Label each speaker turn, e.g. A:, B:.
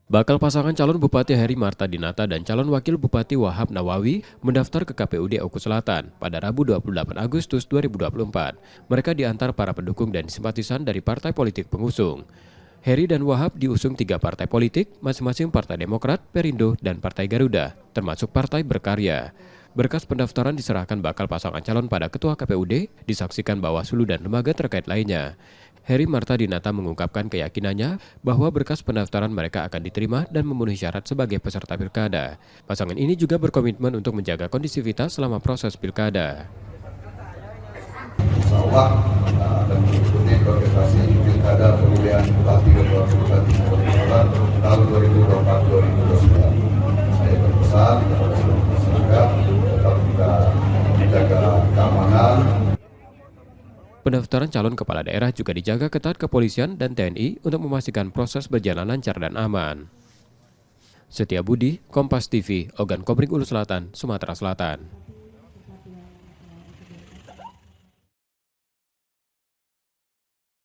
A: Bakal pasangan calon Bupati Heri Marta Dinata dan calon Wakil Bupati Wahab Nawawi mendaftar ke KPUD Oku Selatan pada Rabu 28 Agustus 2024. Mereka diantar para pendukung dan simpatisan dari partai politik pengusung. Heri dan Wahab diusung 3 partai politik, masing-masing Partai Demokrat, Perindo, dan Partai Garuda, termasuk Partai Berkarya. Berkas pendaftaran diserahkan bakal pasangan calon pada Ketua KPUD, disaksikan Bawaslu dan lembaga terkait lainnya. Heri Marta Dinata mengungkapkan keyakinannya bahwa berkas pendaftaran mereka akan diterima dan memenuhi syarat sebagai peserta pilkada. Pasangan ini juga berkomitmen untuk menjaga kondisivitas selama proses pilkada.
B: Insya Allah akan mengikuti kontestasi pilkada pemilihan bupati dan wakil bupati tahun 2024-2029. Saya berpesan kepada seluruh masyarakat tetap kita menjaga keamanan.
A: Pendaftaran calon kepala daerah juga dijaga ketat kepolisian dan TNI untuk memastikan proses berjalan lancar dan aman. Setia Budi, Kompas TV, Ogan Komering Ulu Selatan, Sumatera Selatan.